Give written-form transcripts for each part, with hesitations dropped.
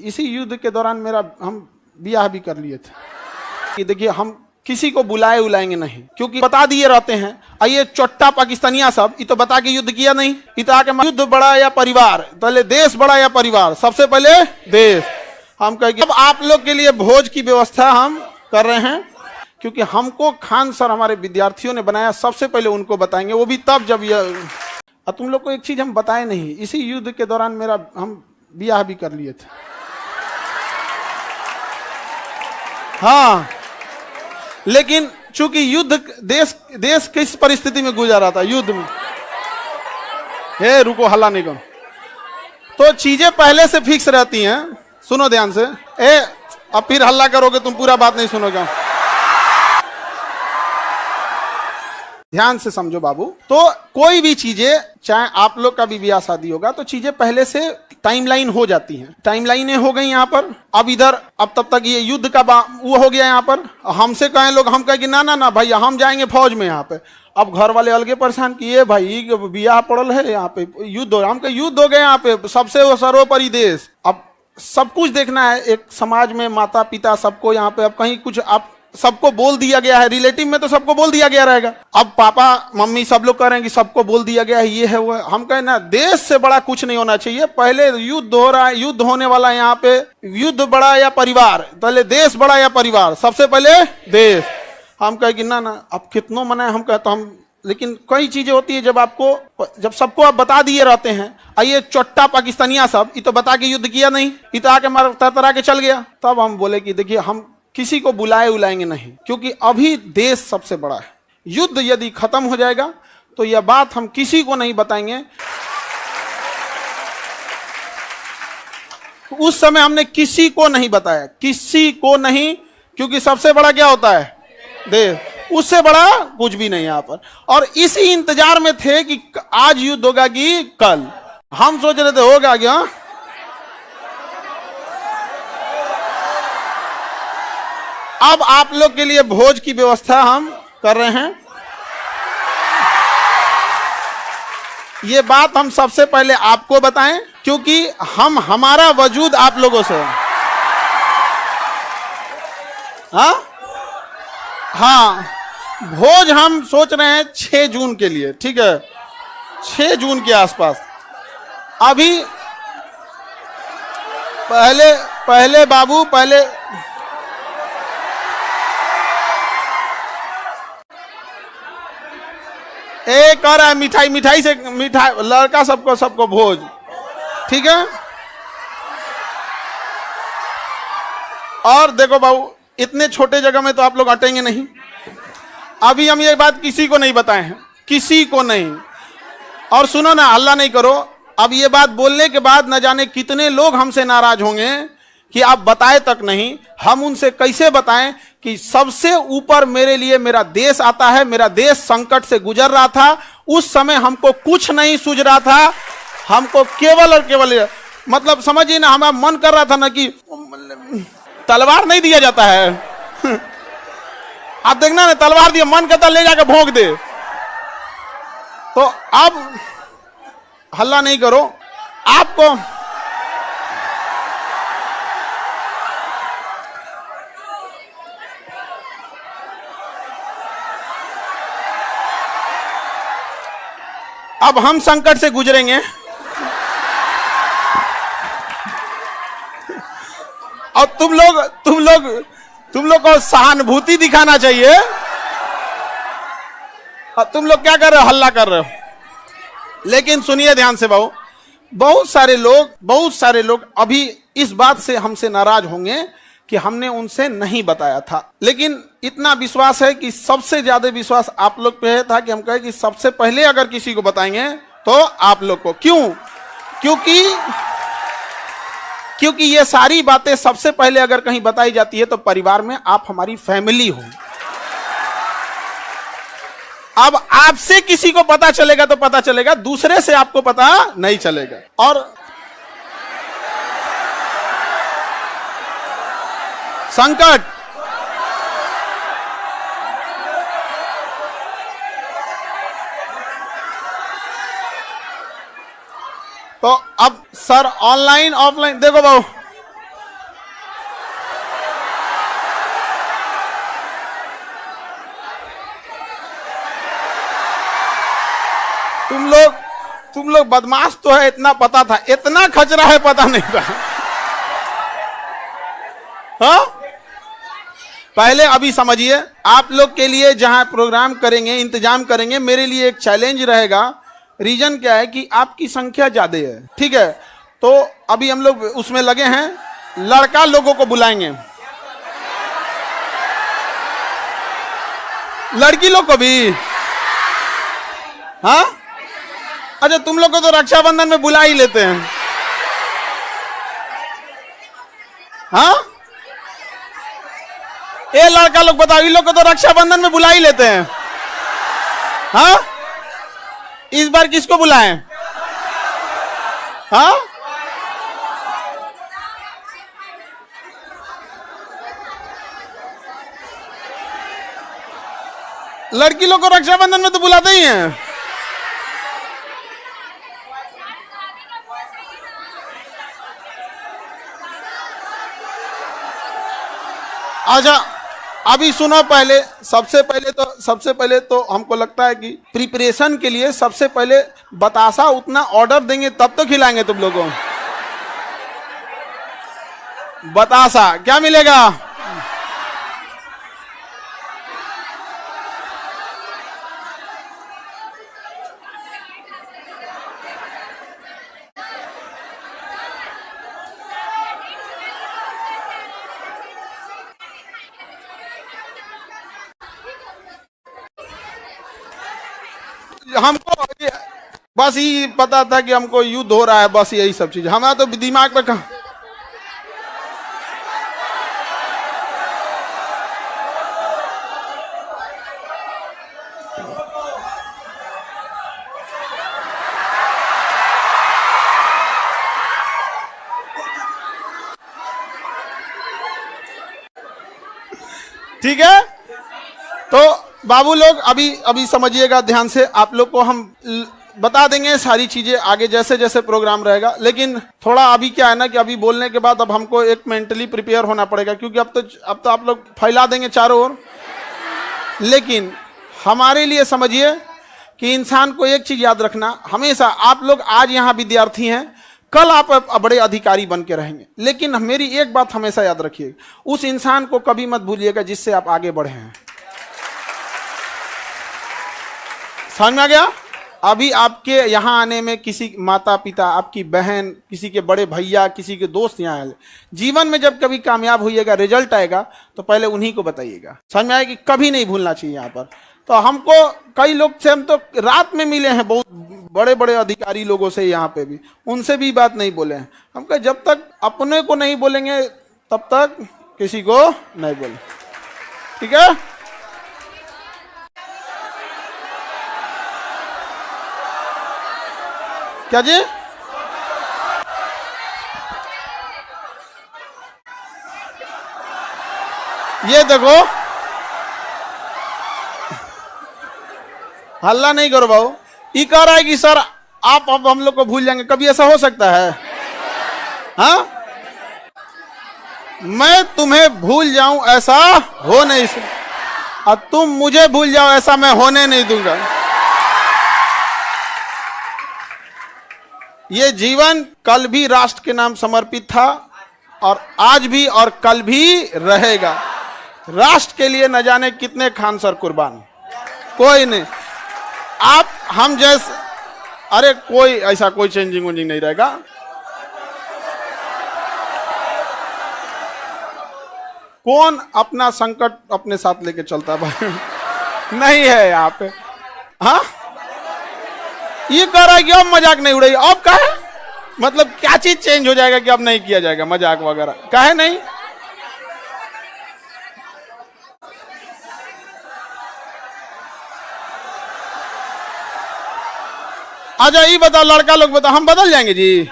इसी युद्ध के दौरान हम ब्याह भी कर लिए थे कि देखिए हम किसी को बुलाए उलाएंगे नहीं, क्योंकि बता दिए रहते हैं। ये चोट्टा पाकिस्तानिया सब ये तो बता के युद्ध किया नहीं, ये आके युद्ध बड़ा या परिवार, पहले देश बड़ा या परिवार, सबसे पहले देश। हम कहेंगे अब आप लोग के लिए भोज की व्यवस्था हम कर रहे हैं, क्योंकि हमको खान सर हमारे विद्यार्थियों ने बनाया, सबसे पहले उनको बताएंगे, वो भी तब जब यह। तुम लोग को एक चीज हम बताए नहीं, इसी युद्ध के दौरान हम ब्याह भी कर लिए थे। हाँ, लेकिन चूंकि युद्ध देश किस परिस्थिति में गुजरा था, युद्ध में, हे रुको हल्ला नहीं करो, तो चीजें पहले से फिक्स रहती हैं। सुनो ध्यान से, अब फिर हल्ला करोगे तुम पूरा बात नहीं सुनोगे। ध्यान से समझो बाबू, तो कोई भी चीजें, चाहे आप लोग का भी ब्याह शादी होगा, तो चीजें पहले से टाइमलाइन हो जाती हैं। टाइमलाइनें हो गई यहाँ पर। अब इधर अब तब तक ये युद्ध का वो हो गया यहाँ पर। हमसे कहें लोग, हम कहें कि ना ना ना भाई हम जाएंगे फौज में यहाँ पे। अब घर वाले अलगे परेशान किए, भाई ब्याह पड़ल है यहाँ पे, युद्ध हो, हम कहे युद्ध हो गए यहाँ पे, सबसे सर्वोपरि देश। अब सब कुछ देखना है एक समाज में, माता पिता सबको यहाँ पे। अब कहीं कुछ आप सबको बोल दिया गया है, रिलेटिव में तो सबको बोल दिया गया रहेगा। अब पापा मम्मी सब लोग कह रहे हैं कि सबको बोल दिया गया है, ये है वो है। हम कहें ना, देश से बड़ा कुछ नहीं होना चाहिए। पहले युद्ध हो रहा है, युद्ध होने वाला है यहाँ पे, युद्ध बड़ा या परिवार, पहले देश बड़ा या परिवार, सबसे पहले देश। हम कहे कि ना ना अब कितनों मनाए, हम कहते हम, लेकिन कई चीजें होती है जब सबको आप बता दिए रहते हैं। ये चोट्टा पाकिस्तानिया सब ये तो बता के युद्ध किया नहीं, ये तो आके मार तरतरा के चल गया। तब हम बोले कि देखिए हम किसी को बुलाए उलाएंगे नहीं, क्योंकि अभी देश सबसे बड़ा है। युद्ध यदि खत्म हो जाएगा तो यह बात हम किसी को नहीं बताएंगे। उस समय हमने किसी को नहीं बताया, किसी को नहीं, क्योंकि सबसे बड़ा क्या होता है, देश, उससे बड़ा कुछ भी नहीं यहाँ पर। और इसी इंतजार में थे कि आज युद्ध होगा कि कल। हम सोच रहे थे होगा क्या, अब आप लोग के लिए भोज की व्यवस्था हम कर रहे हैं। ये बात हम सबसे पहले आपको बताएं, क्योंकि हमारा वजूद आप लोगों से। हाँ, भोज हम सोच रहे हैं 6 जून के लिए, ठीक है, 6 जून के आसपास। अभी पहले बाबू, पहले एक कर रहा है मिठाई से, मिठाई लड़का सबको भोज, ठीक है। और देखो बाबू, इतने छोटे जगह में तो आप लोग अटेंगे नहीं। अभी हम ये बात किसी को नहीं बताए हैं, किसी को नहीं। और सुनो ना, हल्ला नहीं करो। अब ये बात बोलने के बाद न जाने कितने लोग हमसे नाराज होंगे कि आप बताए तक नहीं। हम उनसे कैसे बताएं कि सबसे ऊपर मेरे लिए मेरा देश आता है। मेरा देश संकट से गुजर रहा था, उस समय हमको कुछ नहीं सूझ रहा था, हमको केवल और केवल, मतलब समझिए ना, हमारा मन कर रहा था ना कि तलवार नहीं दिया जाता है आप देखना ना, तलवार दिया, मन करता ले जाकर भोंक दे। तो अब हल्ला नहीं करो। आपको अब हम संकट से गुजरेंगे और तुम लोग को सहानुभूति दिखाना चाहिए। और तुम लोग क्या कर रहे हो, हल्ला कर रहे हो। लेकिन सुनिए ध्यान से बाबू, बहुत सारे लोग अभी इस बात से हमसे नाराज होंगे कि हमने उनसे नहीं बताया था। लेकिन इतना विश्वास है कि सबसे ज्यादा विश्वास आप लोग पे था कि हम कहे कि सबसे पहले अगर किसी को बताएंगे तो आप लोग को। क्यों? क्योंकि ये सारी बातें सबसे पहले अगर कहीं बताई जाती है तो परिवार में आप हमारी फैमिली हो। अब आपसे किसी को पता चलेगा तो पता चलेगा, दूसरे से आपको पता नहीं चलेगा। और संकट, तो अब सर ऑनलाइन ऑफलाइन, देखो बाबू तुम लोग बदमाश तो है, इतना पता था, इतना खचरा है पता नहीं था। हाँ, पहले अभी समझिए, आप लोग के लिए जहां प्रोग्राम करेंगे, इंतजाम करेंगे, मेरे लिए एक चैलेंज रहेगा। रीजन क्या है कि आपकी संख्या ज्यादा है, ठीक है। तो अभी हम लोग उसमें लगे हैं, लड़का लोगों को बुलाएंगे, लड़की लोग को भी। हाँ, अच्छा, तुम लोग को तो रक्षाबंधन में बुला ही लेते हैं। हाँ, ये लड़का लोग बताओ, इन लोग को तो रक्षाबंधन में बुला ही लेते हैं। हाँ, इस बार किसको बुलाएं? हाँ, लड़की लोग को रक्षाबंधन में तो बुलाते ही हैं। अच्छा, अभी सुनो, पहले सबसे पहले तो हमको लगता है कि प्रिपरेशन के लिए सबसे पहले बतासा उतना ऑर्डर देंगे तब तो खिलाएंगे तुम लोगों को। बतासा क्या मिलेगा? हमको बस ये पता था कि हमको युद्ध हो रहा है, बस यही सब चीज हमारा तो दिमाग में कहा। ठीक है, तो बाबू लोग अभी समझिएगा ध्यान से। आप लोग को हम बता देंगे सारी चीजें आगे जैसे जैसे प्रोग्राम रहेगा, लेकिन थोड़ा अभी क्या है ना कि अभी बोलने के बाद अब हमको एक मेंटली प्रिपेयर होना पड़ेगा, क्योंकि अब तो आप लोग फैला देंगे चारों ओर। लेकिन हमारे लिए समझिए कि इंसान को एक चीज याद रखना हमेशा, आप लोग आज यहाँ विद्यार्थी हैं, कल आप बड़े अधिकारी बन के रहेंगे। लेकिन मेरी एक बात हमेशा याद रखिए, उस इंसान को कभी मत भूलिएगा जिससे आप आगे बढ़े हैं। समझ में आ गया? अभी आपके यहाँ आने में किसी माता पिता, आपकी बहन, किसी के बड़े भैया, किसी के दोस्त यहाँ आए, जीवन में जब कभी कामयाब होइएगा, रिजल्ट आएगा, तो पहले उन्हीं को बताइएगा। समझ में आएगा कि कभी नहीं भूलना चाहिए यहाँ पर। तो हमको कई लोग से हम तो रात में मिले हैं, बहुत बड़े बड़े अधिकारी लोगों से यहाँ पे भी, उनसे भी बात नहीं बोले हैं। हम कहे जब तक अपने को नहीं बोलेंगे तब तक किसी को नहीं बोले, ठीक है? क्या जी? ये देखो, हल्ला नहीं करो बाबू। ये कह रहा है कि सर आप अब हम लोग को भूल जाएंगे, कभी ऐसा हो सकता है? हाँ, मैं तुम्हें भूल जाऊं ऐसा हो नहीं सकता, और तुम मुझे भूल जाओ ऐसा मैं होने नहीं दूंगा। ये जीवन कल भी राष्ट्र के नाम समर्पित था, और आज भी और कल भी रहेगा। राष्ट्र के लिए न जाने कितने खान सर कुर्बान, कोई नहीं। आप हम जैसे, अरे कोई ऐसा कोई चेंजिंग वेंजिंग नहीं रहेगा। कौन अपना संकट अपने साथ लेके चलता है भाई? नहीं है यहाँ पे। हाँ, ये कह रहा है कि अब मजाक नहीं उड़ाई, अब कहे मतलब क्या चीज चेंज हो जाएगा कि अब नहीं किया जाएगा मजाक वगैरह? कहे नहीं। अच्छा ये बताओ, लड़का लोग बताओ, हम बदल जाएंगे जी?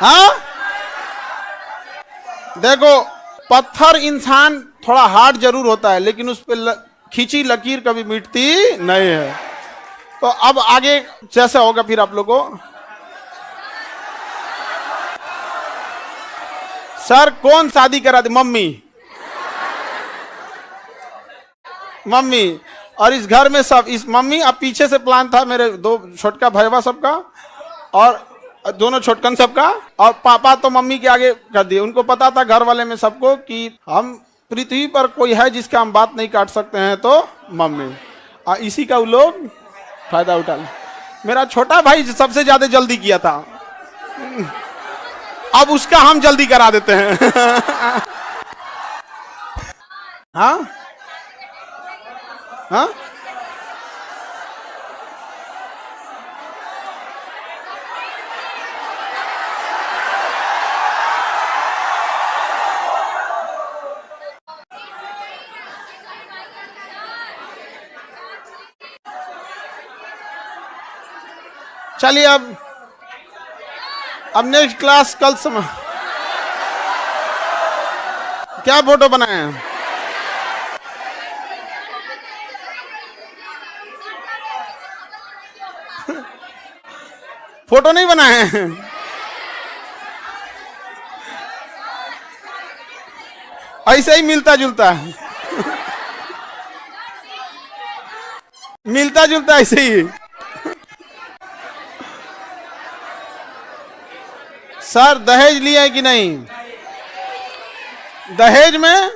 हाँ, देखो, पत्थर इंसान थोड़ा हार्ड जरूर होता है, लेकिन उस पर खींची लकीर कभी मिटती नहीं है। तो अब आगे जैसे होगा फिर आप लोगों को, सर कौन शादी करा दे? मम्मी। मम्मी, और इस घर में सब, इस मम्मी, अब पीछे से प्लान था मेरे दो छोटका भैया सबका और दोनों छोटकन सबका, और पापा तो मम्मी के आगे कर दिए। उनको पता था घर वाले में सबको कि हम पृथ्वी पर कोई है जिसका हम बात नहीं काट सकते हैं तो मम्मी, और इसी का वो लोग फायदा उठा ले। मेरा छोटा भाई सबसे ज्यादा जल्दी किया था, अब उसका हम जल्दी करा देते हैं। हाँ हाँ, चलिए अब नेक्स्ट क्लास कल समय क्या फोटो बनाए हैं? फोटो नहीं बनाए हैं? ऐसे ही मिलता जुलता है, मिलता जुलता ऐसे ही। सर दहेज लिया है कि नहीं? दहेज में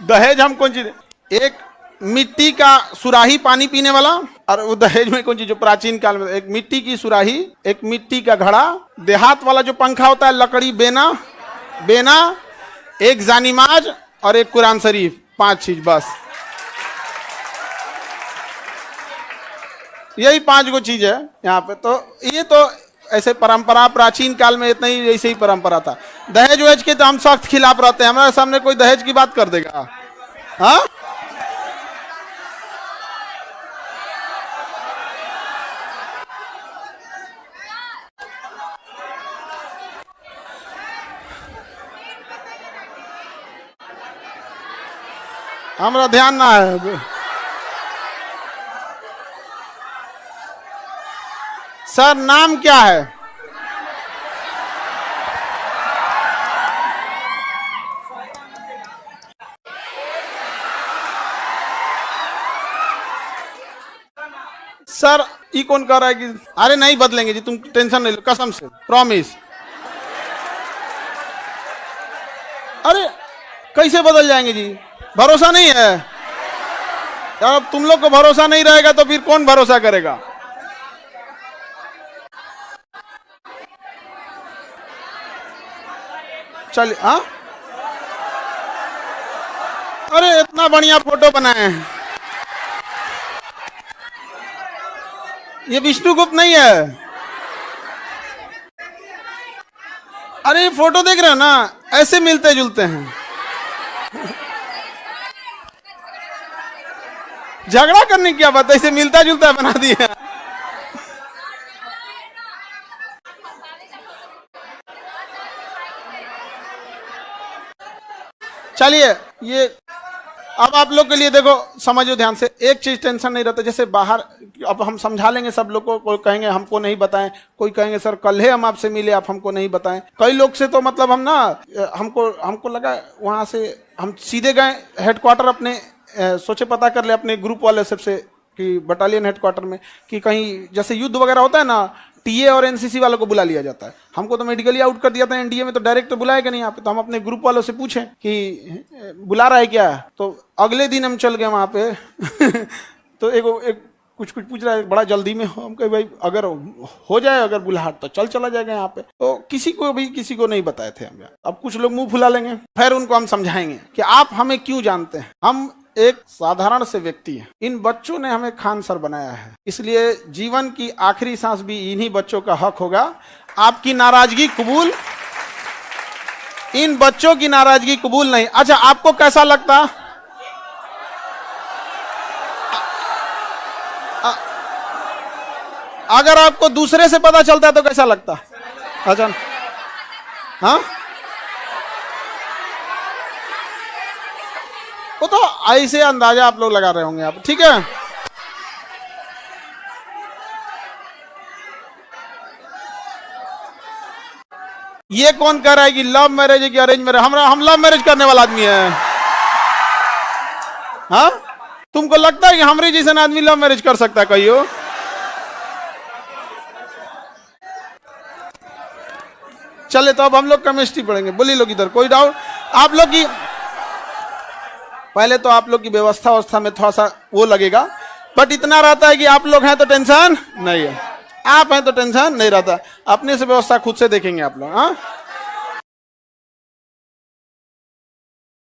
दहेज हम कौन चीज, एक मिट्टी का सुराही पानी पीने वाला, और वो दहेज में कौन चीज जो प्राचीन काल में एक मिट्टी की सुराही, एक मिट्टी का घड़ा, देहात वाला जो पंखा होता है लकड़ी, बेना बेना, एक जानिमाज और एक कुरान शरीफ, 5 चीज बस। यही 5 गो चीज है यहाँ पे। तो ये तो ऐसे परंपरा प्राचीन काल में इतना ही, ऐसे ही परंपरा था। दहेज वेज के तो हम सख्त खिलाफ रहते हैं। हमारे सामने कोई दहेज की बात कर देगा, हाँ? हमारा ध्यान ना है। सर नाम क्या है? सर ये कौन कह रहा है कि अरे नहीं बदलेंगे जी, तुम टेंशन नहीं लो, कसम से प्रॉमिस। अरे कैसे बदल जाएंगे जी? भरोसा नहीं है यार। अब तुम लोग को भरोसा नहीं रहेगा तो फिर कौन भरोसा करेगा? चलिए, हाँ, अरे इतना बढ़िया फोटो बनाए हैं। ये विष्णुगुप्त नहीं है? अरे फोटो देख रहे हो ना, ऐसे मिलते जुलते हैं। झगड़ा करने की क्या बात है, ऐसे मिलता जुलता बना दिया। चलिए ये अब आप लोग के लिए देखो, समझो ध्यान से, एक चीज टेंशन नहीं रहता। जैसे बाहर अब हम समझा लेंगे सब लोग को, कोई कहेंगे हमको नहीं बताएं, कोई कहेंगे सर कल ही हम आपसे मिले आप हमको नहीं बताएं। कई लोग से तो मतलब हम ना, हमको लगा वहां से हम सीधे गए हेडक्वार्टर अपने, सोचे पता कर ले अपने ग्रुप वाले सबसे कि बटालियन हेडक्वार्टर में कि कहीं जैसे युद्ध वगैरह होता है ना, टीए और एनसीसी वालों को बुला लिया जाता है। हमको तो मेडिकली आउट कर दिया था एनडीए में, तो डायरेक्ट तो बुलाएगा नहीं यहाँ पे। तो हम अपने ग्रुप वालों से पूछें कि बुला रहा है क्या, तो अगले दिन हम चल गए वहाँ पे। तो एक कुछ पूछ रहा है, बड़ा जल्दी में हो। हम कहे भाई अगर हो जाए अगर बुलाहट तो चला जाएगा यहाँ पे। तो किसी को नहीं बताए थे हम। अब कुछ लोग मुंह फुला लेंगे, फिर उनको हम समझाएंगे कि आप हमें क्यों जानते हैं, हम एक साधारण से व्यक्ति है। इन बच्चों ने हमें खान सर बनाया है, इसलिए जीवन की आखिरी सांस भी इन्हीं बच्चों का हक होगा। आपकी नाराजगी कबूल, इन बच्चों की नाराजगी कबूल नहीं। अच्छा आपको कैसा लगता, अगर आपको दूसरे से पता चलता है तो कैसा लगता? अच्छा, हाँ, वो तो ऐसे अंदाजा आप लोग लगा रहे होंगे आप, ठीक है। ये कौन कह रहा है कि लव मैरिज है कि अरेंज मैरिज? हम लव मैरिज करने वाला आदमी है, हाँ। तुमको लगता है कि हमारे जैसा आदमी लव मैरिज कर सकता है कहियो? चले तो अब हम लोग केमिस्ट्री पढ़ेंगे। बोलिए लोग इधर, कोई डाउट? आप लोग की पहले तो आप लोग की व्यवस्था में थोड़ा सा वो लगेगा, बट इतना रहता है कि आप लोग हैं तो टेंशन नहीं है, आप हैं तो टेंशन नहीं रहता। अपने से व्यवस्था खुद से देखेंगे आप लोग। हाँ,